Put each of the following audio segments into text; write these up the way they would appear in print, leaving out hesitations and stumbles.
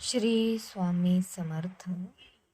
श्री स्वामी समर्थ.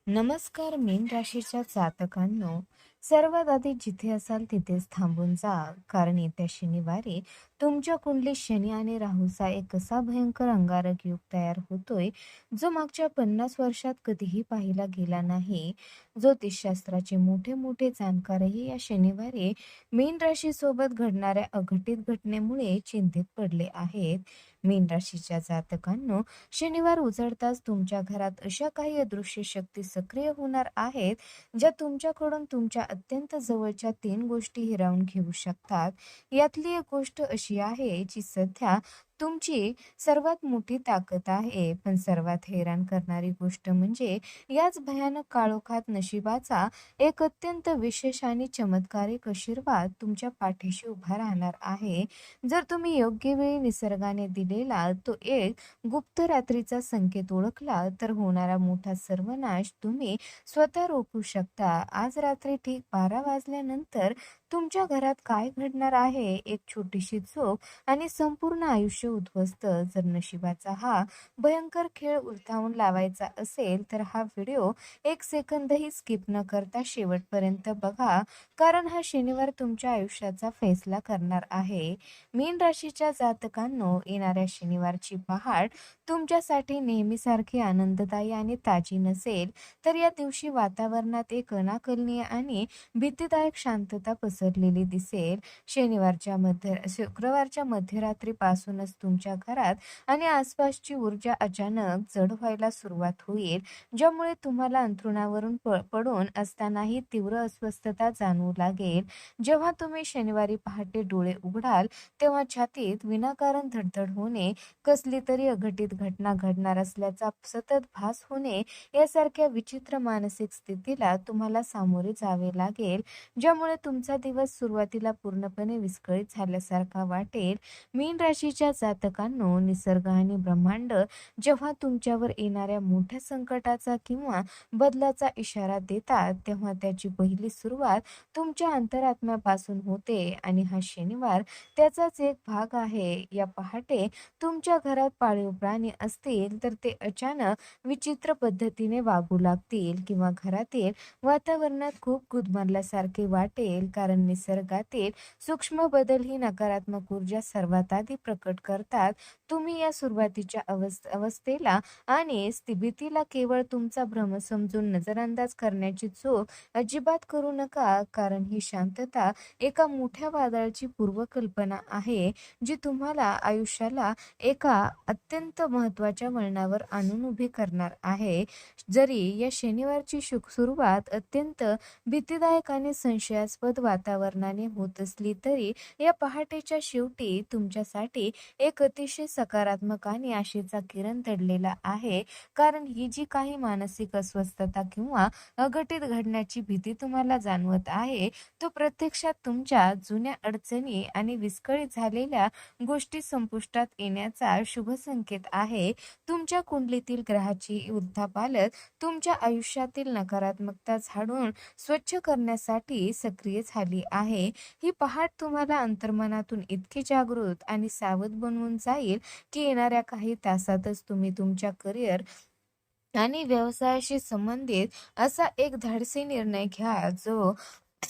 नमस्कार मीन राशीच्या जातकांनो, सर्वात आधी जिथे असाल तिथेच थांबून जा, कारण येत्या शनिवारी तुमच्या कुंडलीत शनी आणि राहूचा एक असा भयंकर अंगारक योग तयार होतोय, जो मागच्या 50 वर्षात कधीही पाहिला गेला नाही. ज्योतिषशास्त्राचे मोठे मोठे जाणकारही या शनिवारी मीन राशीसोबत घडणाऱ्या अघटित घटनेमुळे चिंतित पडले आहेत. मीन राशीच्या जातकांनो, शनिवार उजळताच तुमच्या घरात अशा काही अदृश्य शक्ती सक्रिय होणार आहेत, ज्या तुमच्याकडून तुमच्या अत्यंत जवळच्या 3 गोष्टी हिरावून घेऊ शकतात. यातली एक गोष्ट अशी आहे जी सध्या तुमची सर्वात मोठी ताकद आहे. पण सर्वात हैराण करणारी गोष्ट म्हणजे याच भयानक काळोखात नशिबाचा एक अत्यंत विशेष आणि चमत्कारिक आशीर्वाद तुमच्या पाठीशी उभा राहणार आहे. जर तुम्ही योग्य वेळी निसर्गाने दिलेला तो एक गुप्त रात्रीचा संकेत ओळखला, तर होणारा मोठा सर्वनाश तुम्ही स्वतः रोखू शकता. आज रात्री ठीक 12 वाजल्यानंतर तुमच्या घरात काय घडणार आहे? एक छोटीशी चूक आणि संपूर्ण आयुष्य उद्ध्वस्त. जर नशिबाचा हा भयंकर खेळ उलथावून लावायचा असेल, तर हा व्हिडिओ 1 सेकंदही स्किप न करता शेवटपर्यंत बघा, कारण हा शनिवार तुमच्या आयुष्याचा फैसला करणार आहे. मीन राशीच्या जातकांनो, येणाऱ्या शनिवारची पहाट तुमच्यासाठी नेहमीसारखी आनंददायी आणि ताजी नसेल, तर या दिवशी वातावरणात एक अनाकलनीय आणि भीतीदायक शांतता पसरलेली दिसेल. शुक्रवारच्या मध्यरात्रीपासूनच तुमच्या घरात आणि आसपासची ऊर्जा अचानक जड व्हायला सुरुवात होईल, ज्यामुळे तुम्हाला अंथरुणावरून पडून असतानाही तीव्र अस्वस्थता जाणवू लागेल. जेव्हा तुम्ही शनिवारी पहाटे डोळे उघडाल, तेव्हा छातीत विनाकारण धडधड होणे, कसली तरी अघटित घटना घडणार असल्याचा सतत भास होणे, यासारख्या विचित्र मानसिक स्थितीला तुम्हाला सामोरे जावे लागेल, ज्यामुळे तुमचा दिवस सुरुवातीला पूर्णपणे विस्कळीत झाल्यासारखा वाटेल. मीन राशीच्या जातकांनो, निसर्ग आणि ब्रह्मांड जेव्हा तुमच्यावर येणाऱ्या मोठ्या संकटाचा किंवा बदलाचा इशारा देतात, तेव्हा त्याची पहिली सुरुवात तुमच्या अंतरात्म्यापासून होते, आणि हा शनिवार त्याचाच एक भाग आहे. या पहाटे तुमच्या घरात पाळीव प्राणी असतील, तर ते अचानक विचित्र पद्धतीने वागू लागतील, किंवा घरातील वातावरणात खूप गुदमरल्यासारखे वाटेल, कारण निसर्गातील सूक्ष्म बदल ही नकारात्मक ऊर्जा सर्वात आधी प्रकट करतात. तुम्ही या सुरुवातीच्या अवस्थेला आणि स्थितीला केवळ तुमचा भ्रम समजून नजरअंदाज करण्याची चूक अजिबात करू नका, कारण ही शांतता एका मोठ्या वादळाची पूर्वकल्पना आहे, जी तुम्हाला आयुष्याला एका अत्यंत महत्त्वाच्या वळणावर आणून उभी करणार आहे. जरी या शनिवारची सुरुवात अत्यंत भीतीदायक आणि संशयास्पद वातावरणाने होत असली, तरी या पहाटेच्या शेवटी तुमच्यासाठी एक अतिशय सकारात्मक आणि आशेचा किरण दडलेला आहे, कारण ही जी काही मानसिक अस्वस्थता किंवा अघटित घडण्याची भीती तुम्हाला जाणवत आहे, तो प्रत्यक्षात तुमच्या जुन्या अडचणी आणि विस्कळीत झालेल्या गोष्टी संपुष्टात येण्याचा शुभ संकेत आहे. तुमच्या कुंडलीतील ग्रहाची उद्धापालक तुमच्या आयुष्यातील नकारात्मकता झाडून स्वच्छ करण्यासाठी सक्रिय झाली आहे. ही पहाट तुम्हाला अंतर्मनातून इतकी जागृत आणि सावध बनवून जाईल, की येणाऱ्या काही तासातच तुम्ही तुमच्या करिअर आणि व्यवसायाशी संबंधित असा एक धाडसी निर्णय घ्या, जो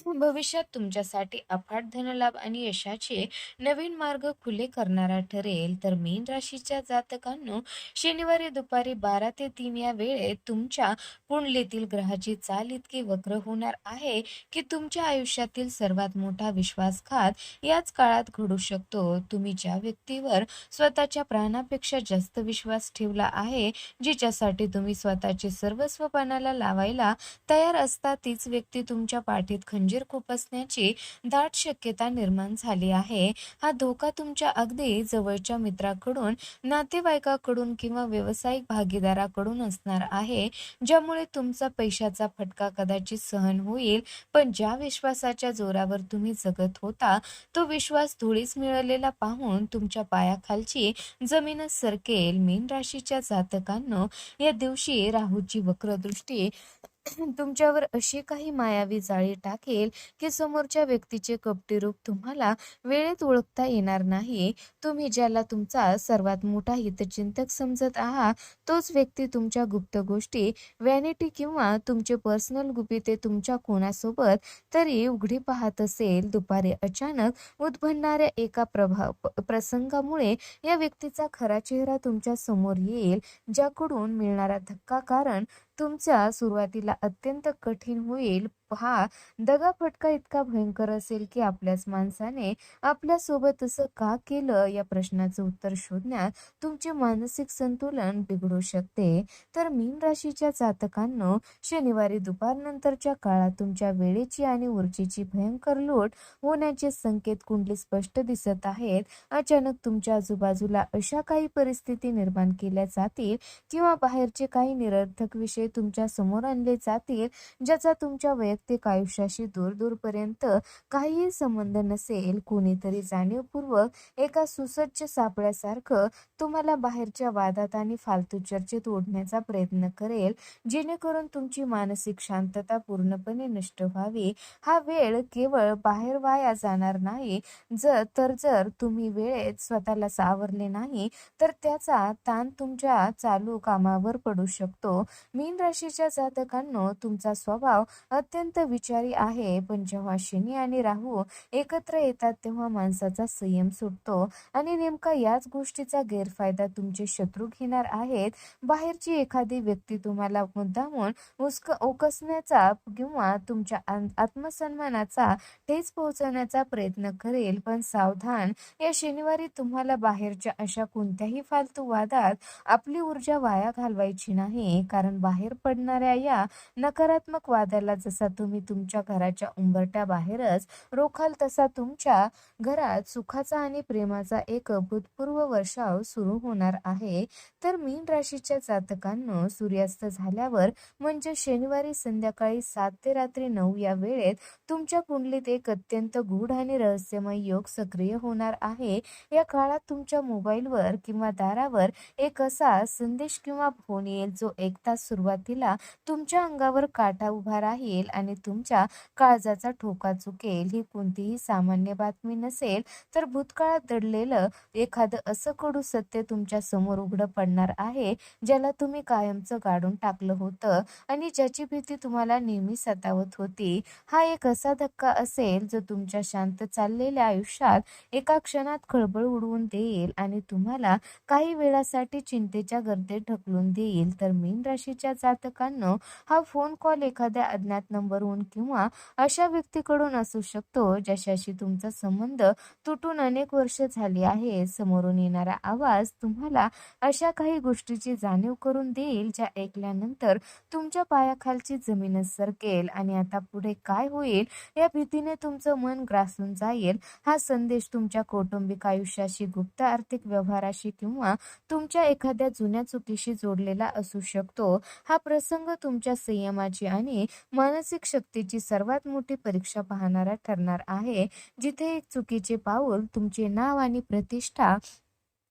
भविष्यात तुमच्यासाठी अफाट धनलाभ आणि यशाचे नवीन मार्ग खुले करणारा ठरेल. तर मीन राशीच्या जातकांनो, शनिवारी दुपारी 12 ते 3 या वेळेत तुमच्या कुंडलीतील ग्रहाची चाल इतकी वक्र होणार आहे, की तुमच्या आयुष्यातील सर्वात मोठा विश्वासघात याच काळात घडू शकतो. तुम्ही ज्या व्यक्तीवर स्वतःच्या प्राणापेक्षा जास्त विश्वास ठेवला आहे, जिच्यासाठी तुम्ही स्वतःचे सर्वस्व पणाला लावायला तयार असता, तीच व्यक्ती तुमच्या पाठीत खंजीर खुपसण्याची दाट शक्यता निर्माण झाली आहे. हा धोका तुमच्या अगदी जवळच्या मित्राकडून, नातेवाईकाकडून किंवा व्यावसायिक भागीदाराकडून असणार आहे, ज्यामुळे तुमचा पैशाचा फटका कदाचित सहन होईल. पण ज्या विश्वासाच्या जोरावर तुम्ही जगत होता, तो विश्वास धुळीस मिळालेला पाहून तुमच्या पायाखालची जमीनच सरकेल. मीन राशीच्या जातकांनो, या दिवशी राहूची वक्रदृष्टी तुमच्यावर अशी काही मायावी जाळी टाकेल, की समोरच्या व्यक्तीचे कपटी रूप तुम्हाला वेळेत ओळखता येणार नाही. तुम्ही ज्याला तुमचा सर्वात मोठा हितचिंतक समजत आहात, तोच व्यक्ती तुमच्या गुप्त गोष्टी, व्हॅनिटी किंवा तुमचे पर्सनल गुपिते तुमच्या कोणासोबत तरी उघडी पाहत असेल. दुपारी अचानक उद्भवणाऱ्या एका प्रसंगामुळे या व्यक्तीचा खरा चेहरा तुमच्या समोर येईल, ज्याकडून मिळणारा धक्का कारण तुमच्या सुरुवातीला अत्यंत कठीण होईल. हा दगाफटका इतका भयंकर असेल, की आपल्याच माणसाने आपल्यासोबत असं का केलं या प्रश्नाचं उत्तर शोधण्यात तुमचे मानसिक संतुलन बिघडू शकते. तर मीन राशीच्या जातकांनो, शनिवारी दुपारनंतरच्या काळात तुमच्या वेळेची आणि ऊर्जेची भयंकर लूट होण्याचे संकेत कुंडलीत स्पष्ट दिसत आहेत. अचानक तुमच्या आजूबाजूला अशा काही परिस्थिती निर्माण केल्या जातील किंवा बाहेरचे काही निरर्थक विषय तुमच्या समोर आणले जातील, ज्याचा तुमच्या वैयक्तिक आयुष्याशी दूर-दूरपर्यंत काहीही संबंध नसेल. कोणीतरी जाणीवपूर्वक एका सुसज्ज सापळ्यासारखं तुम्हाला बाहेरच्या वादात आणि फालतू चर्चेत ओढण्याचा प्रयत्न करेल, जेणेकरून तुमची मानसिक शांतता पूर्णपणे नष्ट व्हावी. हा वेळ केवळ बाहेर वाया जाणार नाही, जर तुम्ही वेळेत स्वतःला सावरले नाही, तर त्याचा ताण तुमच्या चालू कामावर पडू शकतो. मीन राशीच्या जातकांनो, तुमचा स्वभाव अत्यंत विचारी आहे, पण जेव्हा शनी आणि राहू एकत्र येतात तेव्हा माणसाचा संयम सुटतो आणि नेमका याच गोष्टीचा गैरफायदा तुमचे शत्रू घेणार आहेत. बाहेरची एखादी व्यक्ती तुम्हाला मुद्दामून उकसण्याचा किंवा तुमच्या आत्मसन्मानाचा ठेच पोहोचवण्याचा प्रयत्न करेल, पण सावधान, या शनिवारी तुम्हाला बाहेरच्या अशा कोणत्याही फालतू वादात आपली ऊर्जा वाया घालवायची नाही, कारण बाहेर पडणाऱ्या या नकारात्मक वादाला जसा तुम्ही तुमच्या घराच्या उंबरठ्याबाहेरच रोखाल, तसा तुमच्या घरात सुखाचा आणि प्रेमाचा एक अभूतपूर्व वर्षाव सुरू होणार आहे. तर मीन राशीच्या जातकांनो, सूर्यास्त झाल्यावर म्हणजे शनिवारी संध्याकाळी 7 ते रात्री 9 या वेळेत तुमच्या कुंडलीत एक अत्यंत गूढ आणि रहस्यमय योग सक्रिय होणार आहे. या काळात तुमच्या मोबाईलवर किंवा दारावर एक असा संदेश किंवा फोन येईल, जो ऐकताच सुरुवातीला तुमच्या अंगावर काटा उभा राहील आणि तुमच्या काळजाचा ठोका चुकेल. ही कोणतीही सामान्य बातमी नसेल, तर भूतकाळात दडलेलं एखादं असं कडू सत्य तुमच्या समोर उघडं पडणार आहे, ज्याला तुम्ही कायमचं गाडून टाकलं होतं आणि ज्याची भीती तुम्हाला नेहमी सतावत होती. हा एक असा धक्का असेल, जो तुमच्या शांत चाललेल्या आयुष्यात एका क्षणात खळबळ उडवून देईल आणि तुम्हाला काही वेळासाठी चिंतेच्या गर्तेत ढकलून देईल. तर मीन राशीच्या जातकांनो, हा फोन कॉल एखाद्या अज्ञात नंबरहून किंवा अशा व्यक्तीकडून असू शकतो, ज्याच्याशी तुमचा संबंध तुटून अनेक वर्ष झाली आहे. समोरून येणारा आवाज तुम्हाला अशा काही गोष्टीची जाणीव करून देईल, ज्या ऐकल्यानंतर तुमच्या पायाखालची जमीनच सरकेल आणि आता पुढे काय होईल या भीतीने तुमचं मन ग्रासून जाईल. हा संदेश तुमच्या कौटुंबिक आयुष्याशी, गुप्त आर्थिक व्यवहाराशी किंवा तुमच्या एखाद्या जुन्या चुकीशी जोडलेला असू शकतो. हा प्रसंग तुमच्या संयमाची आणि मानसिक शक्तीची सर्वात मोठी परीक्षा पाहणारा ठरणार आहे, जिथे एक चुकीचे पाऊल तुमचे नाव आणि प्रतिष्ठा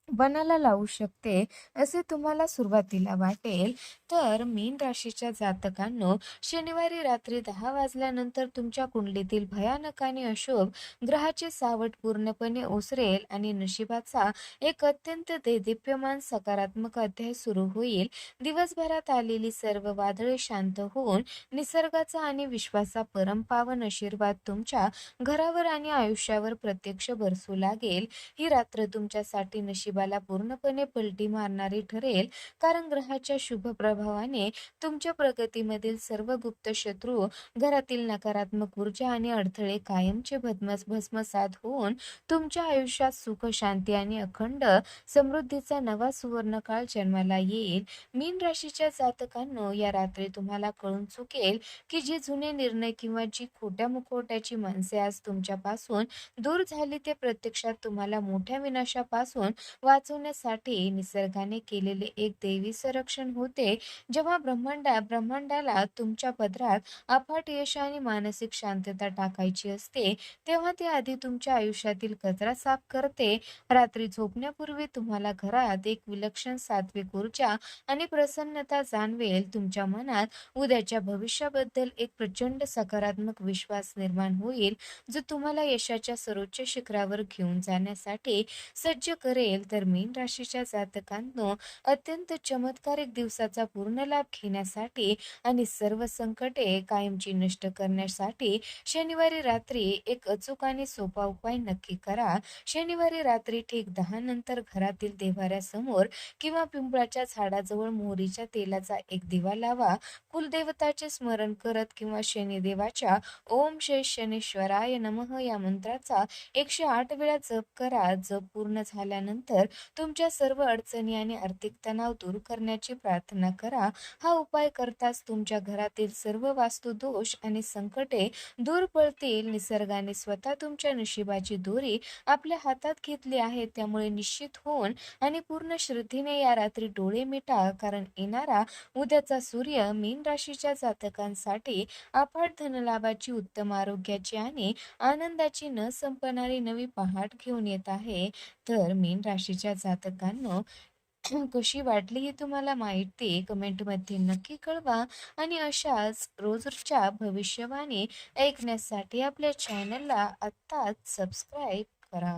पणाला लावू शकते, असे तुम्हाला सुरुवातीला वाटेल. तर मीन राशीच्या जातकांनो, शनिवारी रात्री 10 वाजल्यानंतर तुमच्या कुंडलीतील भयानक आणि अशुभ ग्रहाचे सावट पूर्णपणे ओसरेल आणि नशिबाचा एक अत्यंत देदीप्यमान सकारात्मक अध्याय सुरू होईल. दिवसभरात आलेली सर्व वादळे शांत होऊन निसर्गाचा आणि विश्वाचा परमपावन आशीर्वाद तुमच्या घरावर आणि आयुष्यावर प्रत्यक्ष बरसू लागेल. ही रात्र तुमच्यासाठी नशिबाला पूर्णपणे पलटी मारणारी ठरेल, कारण ग्रहाच्या शुभ प्रभावाने तुमच्या प्रगतीमधील सर्व गुप्त शत्रू, घरातील नकारात्मक ऊर्जा आणि अडथळे कायमचे भस्मसात होऊन तुमच्या आयुष्यात सुख, शांती आणि अखंड समृद्धीचा नवा सुवर्णकाळ जन्माला येईल. मीन राशीच्या जातकांनो, या रात्री तुम्हाला कळून चुकेल की जे जुने निर्णय किंवा जी खोट्या मुखवट्याची माणसे आज तुमच्यापासून दूर झाली, ते प्रत्यक्षात तुम्हाला मोठ्या विनाशापासून वाचवण्यासाठी निसर्गाने केलेले एक दैवी संरक्षण होते. जेव्हा ब्रह्मांडाला तुमच्या पदरात अफाट यश आणि मानसिक शांतता टाकायची असते, तेव्हा ते आधी तुमच्या आयुष्यातील कचरा साफ करते. रात्री झोपण्यापूर्वी तुम्हाला घरात एक विलक्षण सात्विक ऊर्जा आणि प्रसन्नता जाणवेल. तुमच्या मनात उद्याच्या भविष्याबद्दल एक प्रचंड सकारात्मक विश्वास निर्माण होईल, जो तुम्हाला यशाच्या सर्वोच्च शिखरावर घेऊन जाण्यासाठी सज्ज करेल. तर मीन राशीच्या जातकांनो, अत्यंत चमत्कारिक दिवसाचा पूर्ण लाभ घेण्यासाठी आणि सर्व संकटे कायमची नष्ट करण्यासाठी शनिवारी रात्री एक अचूक आणि सोपा उपाय नक्की करा. शनिवारी रात्री ठीक 10 नंतर घरातील देव्हाऱ्यासमोर किंवा पिंपळाच्या झाडाजवळ मोहरीच्या तेलाचा एक दिवा लावा. कुलदेवताचे स्मरण करत किंवा शनिदेवाच्या ओम श्री शनीश्वराय नमः या मंत्राचा 108 वेळा जप करा. जप पूर्ण झाल्यानंतर तुमच्या सर्व अडचणी आणि आर्थिक तणाव दूर करण्याची प्रार्थना करा. हा उपाय करताच तुमच्या घरातील सर्व वास्तु दोष आणि संकटे दूर पळतील. निसर्गाने स्वतः तुमच्या नशिबाची दोरी आपल्या हातात घेतली आहे. त्यामुळे निश्चित होऊन आणि पूर्ण श्रद्धेने या रात्री डोळे मिटा, कारण येणारा उद्याचा सूर्य मीन राशीच्या जातकांसाठी अफाट धनलाभाची, उत्तम आरोग्याची आणि आनंदाची न संपणारी नवी पहाट घेऊन येत आहे. तर मीन राशीच्या जातकांनो, कशी वाटली ही तुम्हाला माहिती कमेंटमध्ये नक्की कळवा आणि अशाच रोजच्या भविष्यवाणी ऐकण्यासाठी आपल्या चॅनलला आत्ताच सबस्क्राईब करा.